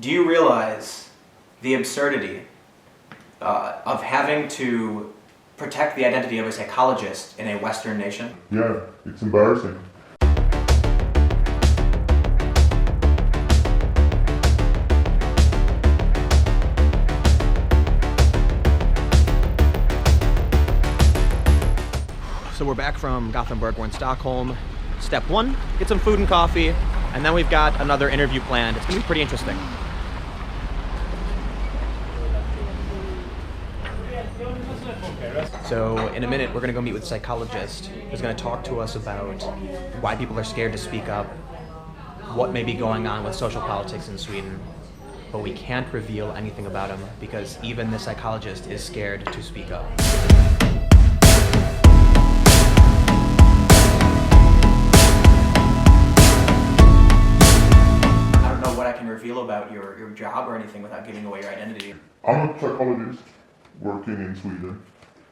Do you realize the absurdity of having to protect the identity of a psychologist in a Western nation? Yeah, it's embarrassing. So we're back from Gothenburg, we're in Stockholm. Step one, get some food and coffee, and then we've got another interview planned. It's gonna be pretty interesting. So in a minute, we're gonna go meet with a psychologist who's gonna talk to us about why people are scared to speak up, what may be going on with social politics in Sweden, but we can't reveal anything about him because even the psychologist is scared to speak up. Reveal about your job or anything without giving away your identity. I'm a psychologist working in Sweden,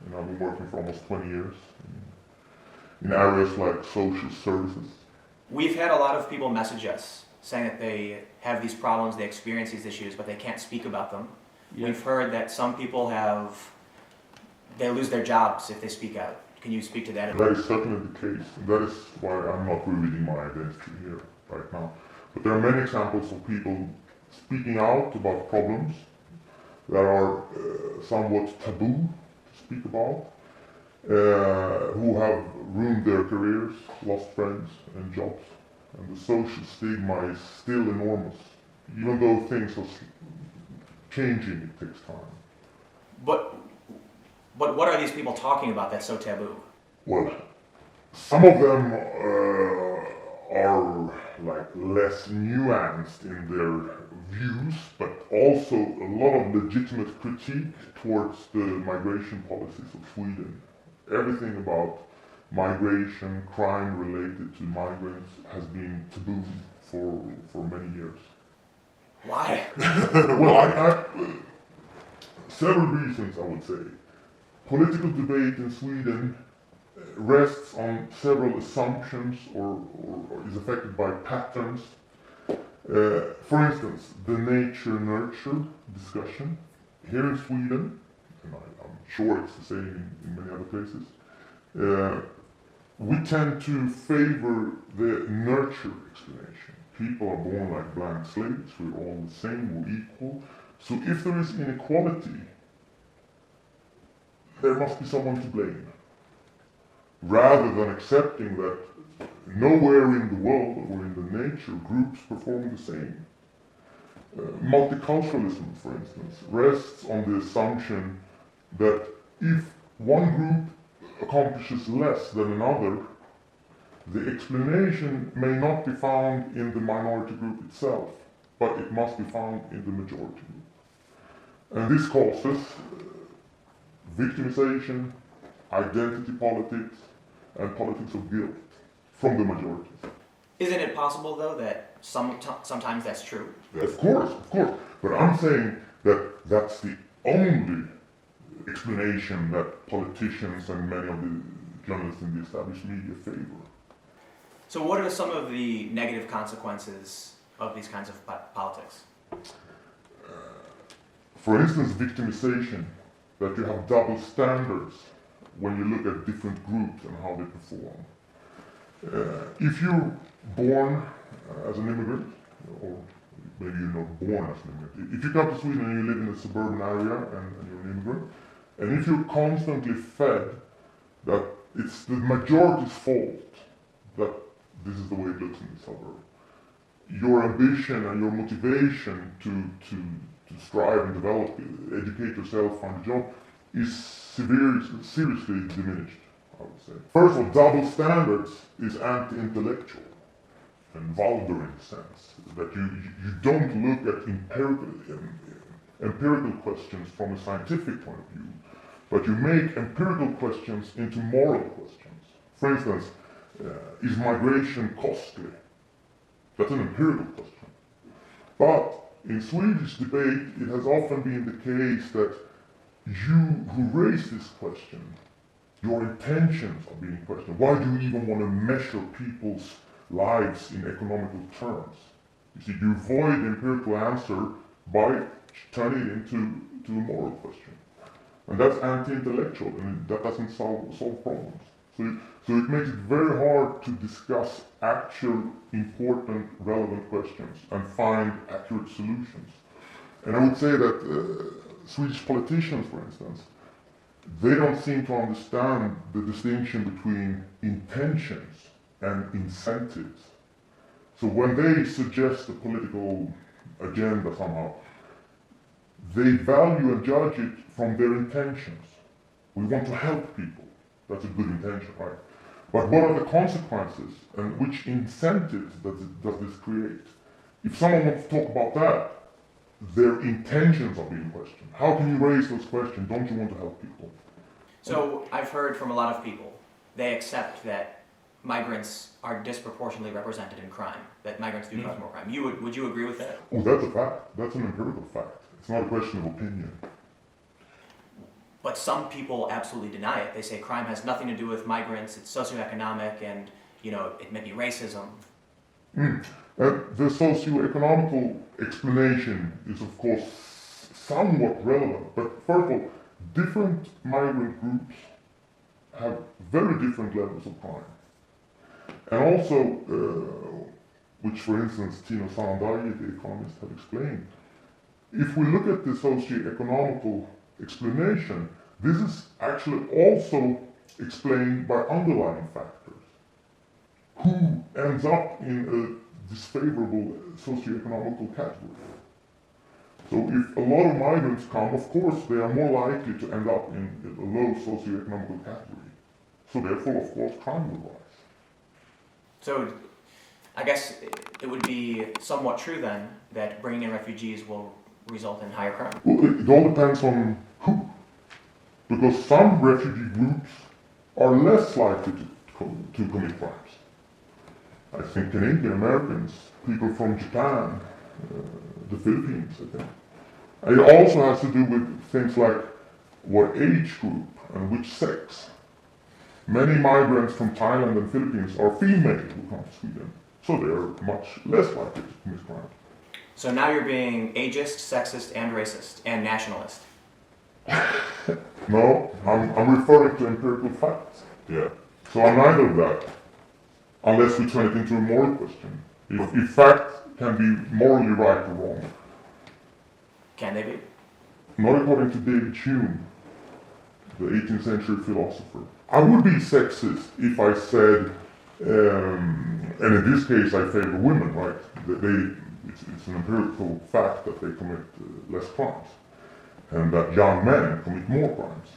and I've been working for almost 20 years in areas like social services. We've had a lot of people message us saying that they have these problems, they experience these issues, but they can't speak about them. Yeah. We've heard that some people they lose their jobs if they speak out. Can you speak to that? That is certainly the case, and that is why I'm not revealing my identity here right now. But there are many examples of people speaking out about problems that are somewhat taboo to speak about, who have ruined their careers, lost friends and jobs. And the social stigma is still enormous. Even though things are changing, it takes time. But what are these people talking about that's so taboo? Well, some of them are like less nuanced in their views, but also a lot of legitimate critique towards the migration policies of Sweden. Everything about migration, crime related to migrants has been taboo for many years. Why? Well, several reasons I would say. Political debate in Sweden rests on several assumptions or is affected by patterns. For instance, the nature-nurture discussion. Here in Sweden, and I'm sure it's the same in many other places, we tend to favor the nurture explanation. People are born like blank slates, we're all the same, we're equal. So if there is inequality, there must be someone to blame. Rather than accepting that nowhere in the world or in the nature groups perform the same. Multiculturalism, for instance, rests on the assumption that if one group accomplishes less than another, the explanation may not be found in the minority group itself, but it must be found in the majority group. And this causes victimization, identity politics, and politics of guilt from the majority. Isn't it possible, though, that sometimes that's true? Of course. But I'm saying that that's the only explanation that politicians and many of the journalists in the established media favor. So what are some of the negative consequences of these kinds of politics? For instance, victimization, that you have double standards when you look at different groups and how they perform. If you're born as an immigrant, or maybe you're not born as an immigrant, if you come to Sweden and you live in a suburban area and you're an immigrant, and if you're constantly fed that it's the majority's fault that this is the way it looks in the suburb, your ambition and your motivation to strive and develop, educate yourself, find a job, is seriously diminished, I would say. First of all, double standards is anti-intellectual and vulgar in the sense that you don't look at empirical questions from a scientific point of view, but you make empirical questions into moral questions. For instance, is migration costly? That's an empirical question. But in Swedish debate, it has often been the case that you who raise this question, your intentions are being questioned. Why do you even want to measure people's lives in economical terms? You see, you avoid the empirical answer by turning it into a moral question. And that's anti-intellectual, and that doesn't solve problems. So it makes it very hard to discuss actual, important, relevant questions and find accurate solutions. And I would say that Swedish politicians, for instance, they don't seem to understand the distinction between intentions and incentives. So when they suggest a political agenda somehow, they value and judge it from their intentions. We want to help people. That's a good intention, right? But what are the consequences and which incentives does this create? If someone wants to talk about that, their intentions are being questioned. How can you raise those questions? Don't you want to help people? So I've heard from a lot of people, they accept that migrants are disproportionately represented in crime, that migrants do cause more crime. Would you agree with that? Oh, that's a fact. That's an empirical fact. It's not a question of opinion. But some people absolutely deny it. They say crime has nothing to do with migrants, it's socioeconomic, and it may be racism. The socio-economical explanation is, of course, somewhat relevant. But first of all, different migrant groups have very different levels of crime. And also, which for instance Tino Sandaye, the economist, have explained, if we look at the socio-economical explanation, this is actually also explained by underlying factors. Who ends up in a disfavorable socio-economical category? So if a lot of migrants come, of course they are more likely to end up in a low socio-economical category. So therefore, of course, crime will rise. So I guess it would be somewhat true then that bringing in refugees will result in higher crime. Well, it all depends on who. Because some refugee groups are less likely to commit crimes. I think Canadian Americans, people from Japan, the Philippines, I think. And it also has to do with things like what age group and which sex. Many migrants from Thailand and Philippines are female who come to Sweden, so they are much less likely to commit crimes. So now you're being ageist, sexist, and racist, and nationalist. No, I'm referring to empirical facts. Yeah. So I'm neither of that, unless we turn it into a moral question. If facts can be morally right or wrong. Can they be? Not according to David Hume, the 18th century philosopher. I would be sexist if I said, and in this case I favor women, right? It's an empirical fact that they commit less crimes, and that young men commit more crimes.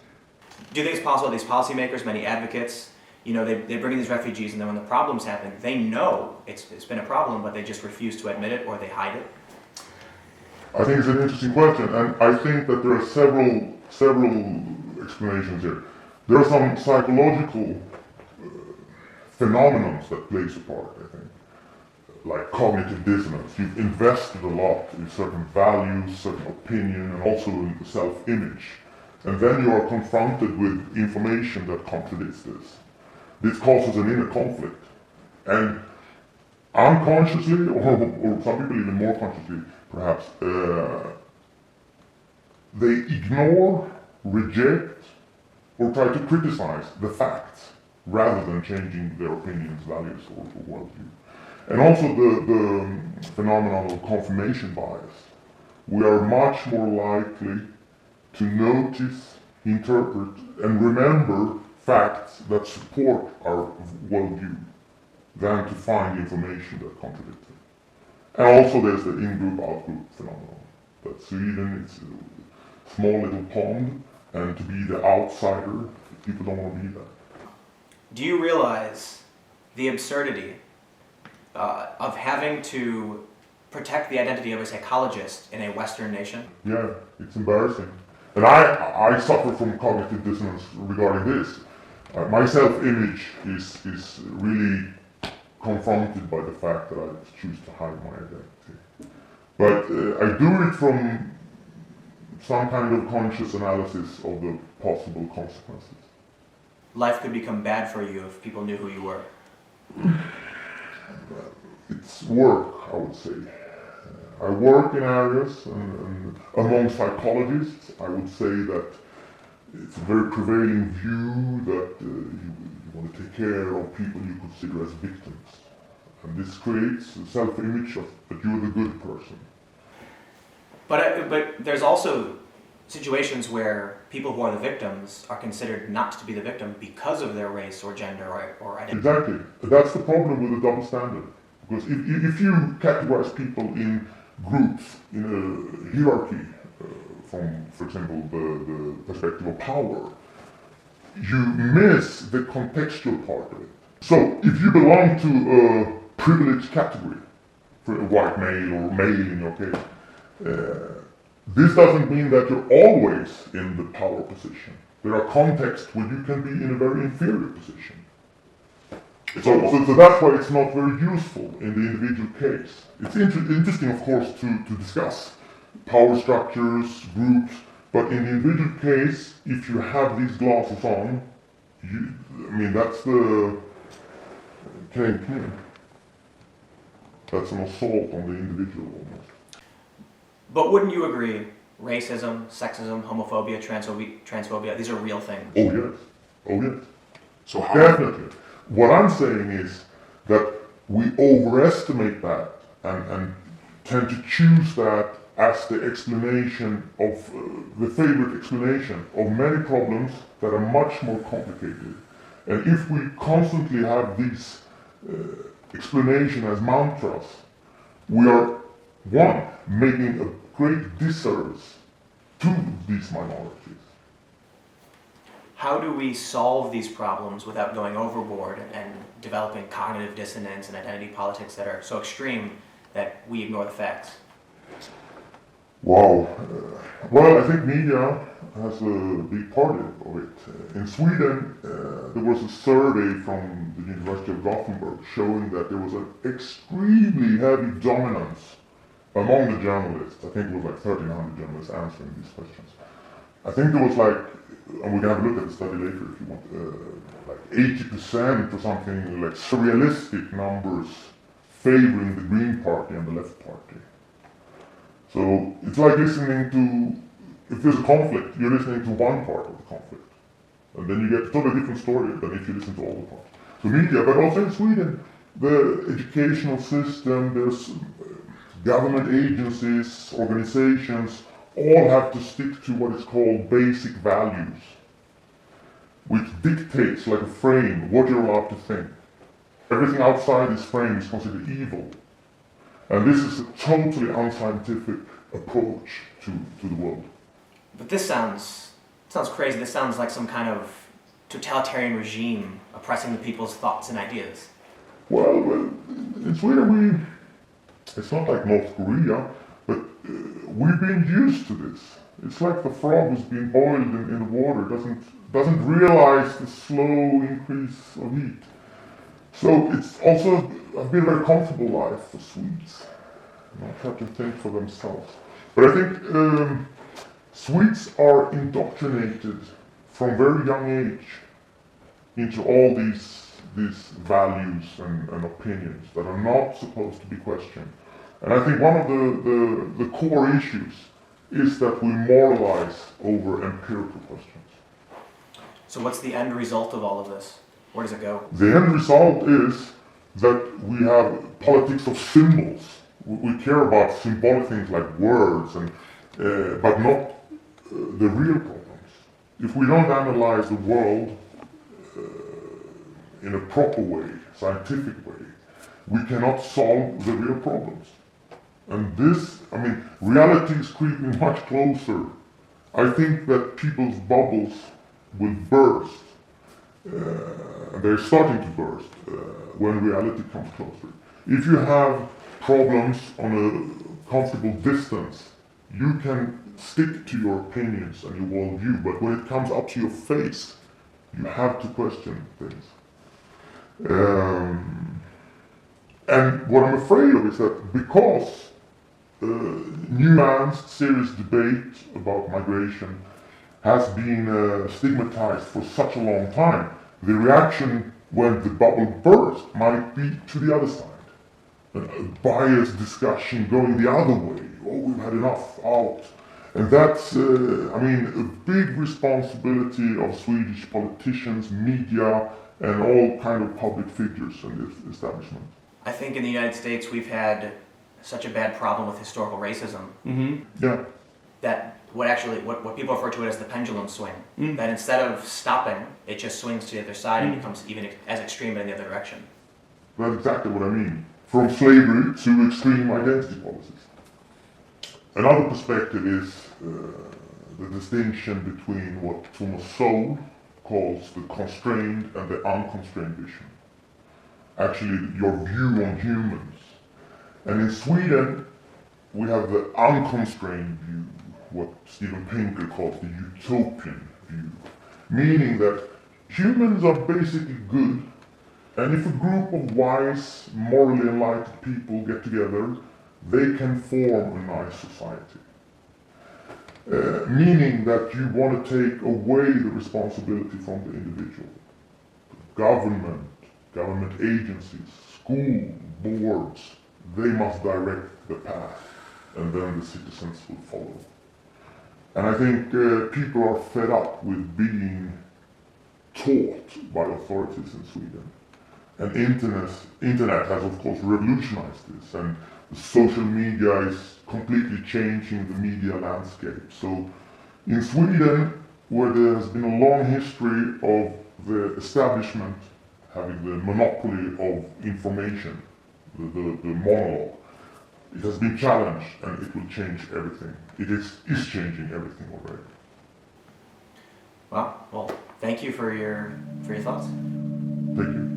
Do you think it's possible these policymakers, many advocates, they bring in these refugees, and then when the problems happen, they know it's been a problem, but they just refuse to admit it or they hide it? I think it's an interesting question, and I think that there are several explanations here. There are some psychological phenomena that plays a part, I think. Like cognitive dissonance. You've invested a lot in certain values, certain opinion, and also in self-image. And then you are confronted with information that contradicts this. This causes an inner conflict. And unconsciously, or some people even more consciously, perhaps, they ignore, reject, or try to criticize the facts rather than changing their opinions, values, or worldview. And also the phenomenon of confirmation bias. We are much more likely to notice, interpret, and remember facts that support our worldview than to find information that contradicts it. And also there's the in-group, out-group phenomenon. That Sweden is a small little pond, and to be the outsider, people don't want to be that. Do you realize the absurdity of having to protect the identity of a psychologist in a Western nation? Yeah, it's embarrassing. And I suffer from cognitive dissonance regarding this. My self-image is really confronted by the fact that I choose to hide my identity. But I do it from some kind of conscious analysis of the possible consequences. Life could become bad for you if people knew who you were. It's work, I would say. I work in areas, and among psychologists, I would say that it's a very prevailing view that you want to take care of people you consider as victims. And this creates a self-image of that you're the good person. But there's also situations where people who are the victims are considered not to be the victim because of their race or gender or identity. Exactly. That's the problem with the double standard. Because if you categorize people in groups, in a hierarchy, from, for example, the perspective of power, you miss the contextual part of it. So, if you belong to a privileged category, for a white male or male in your case, this doesn't mean that you're always in the power position. There are contexts where you can be in a very inferior position. So that's why it's not very useful in the individual case. It's interesting, of course, to discuss power structures, groups, but in the individual case, if you have these glasses on, that's the that's an assault on the individual almost. But wouldn't you agree, racism, sexism, homophobia, transphobia, these are real things? Oh yes. So definitely. What I'm saying is that we overestimate that and tend to choose that as the explanation of, the favorite explanation of many problems that are much more complicated. And if we constantly have these explanation as mantras, we are, one, making a great disservice to these minorities. How do we solve these problems without going overboard and developing cognitive dissonance and identity politics that are so extreme that we ignore the facts? Wow. Well, I think media has a big part of it. In Sweden, there was a survey from the University of Gothenburg showing that there was an extremely heavy dominance among the journalists. I think it was like 1,300 journalists answering these questions. I think there was and we can have a look at the study later if you want, like 80% or something, like surrealistic numbers favoring the Green Party and the Left Party. So it's like listening to, if there's a conflict, you're listening to one part of the conflict. And then you get a totally different story than if you listen to all the parts. So media, but also in Sweden, the educational system, there's government agencies, organizations, all have to stick to what is called basic values, which dictates, like a frame, what you're allowed to think. Everything outside this frame is considered evil. And this is a totally unscientific approach to the world. But this sounds crazy. This sounds like some kind of totalitarian regime oppressing the people's thoughts and ideas. Well, in Sweden it's not like North Korea, but we've been used to this. It's like the frog who's being boiled in the water, doesn't realize the slow increase of heat. So it's also been a very comfortable life for Swedes. Not have to think for themselves. But I think Swedes are indoctrinated from very young age into all these values and opinions that are not supposed to be questioned. And I think one of the core issues is that we moralize over empirical questions. So what's the end result of all of this? Where does it go? The end result is that we have politics of symbols. We care about symbolic things like words, but not the real problems. If we don't analyze the world in a proper way, scientific way, we cannot solve the real problems. And this, reality is creeping much closer. I think that people's bubbles will burst. They're starting to burst when reality comes closer. If you have problems on a comfortable distance, you can stick to your opinions and your worldview, but when it comes up to your face, you have to question things. And what I'm afraid of is that because nuanced, serious debate about migration has been stigmatized for such a long time, the reaction when the bubble burst might be to the other side. biased discussion going the other way. Oh, we've had enough, out. And that's, a big responsibility of Swedish politicians, media, and all kind of public figures in the establishment. I think in the United States we've had such a bad problem with historical racism Yeah. that what people refer to it as the pendulum swing. That instead of stopping, it just swings to the other side and becomes even as extreme in the other direction. That's exactly what I mean. From slavery to extreme identity policies. Another perspective is the distinction between what Thomas Sowell calls the constrained and the unconstrained vision. Actually, your view on humans. And in Sweden, we have the unconstrained view, what Steven Pinker calls the utopian view, meaning that humans are basically good, and if a group of wise, morally enlightened people get together, they can form a nice society. Meaning that you want to take away the responsibility from the individual. Government agencies, school boards, they must direct the path, and then the citizens will follow. And I think people are fed up with being taught by authorities in Sweden. And internet has of course revolutionized this, and social media is completely changing the media landscape. So in Sweden, where there has been a long history of the establishment having the monopoly of information, the monologue, it has been challenged and it will change everything. It is changing everything already. Wow. Well, thank you for your thoughts. Thank you.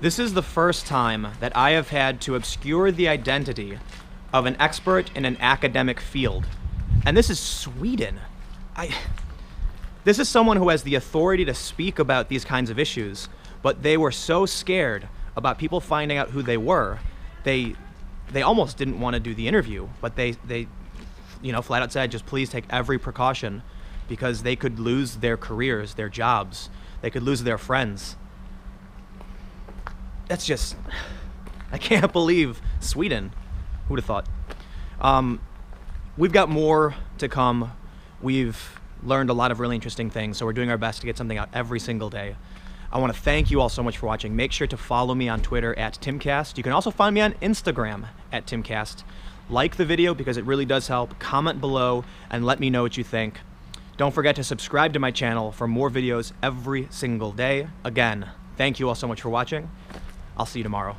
This is the first time that I have had to obscure the identity of an expert in an academic field. And this is Sweden. This is someone who has the authority to speak about these kinds of issues, but they were so scared about people finding out who they were, they almost didn't want to do the interview, but they flat out said, just please take every precaution, because they could lose their careers, their jobs, they could lose their friends. That's just, I can't believe Sweden. Who would have thought? We've got more to come. We've learned a lot of really interesting things, so we're doing our best to get something out every single day. I want to thank you all so much for watching. Make sure to follow me on Twitter at Timcast. You can also find me on Instagram at Timcast. Like the video because it really does help. Comment below and let me know what you think. Don't forget to subscribe to my channel for more videos every single day. Again, thank you all so much for watching. I'll see you tomorrow.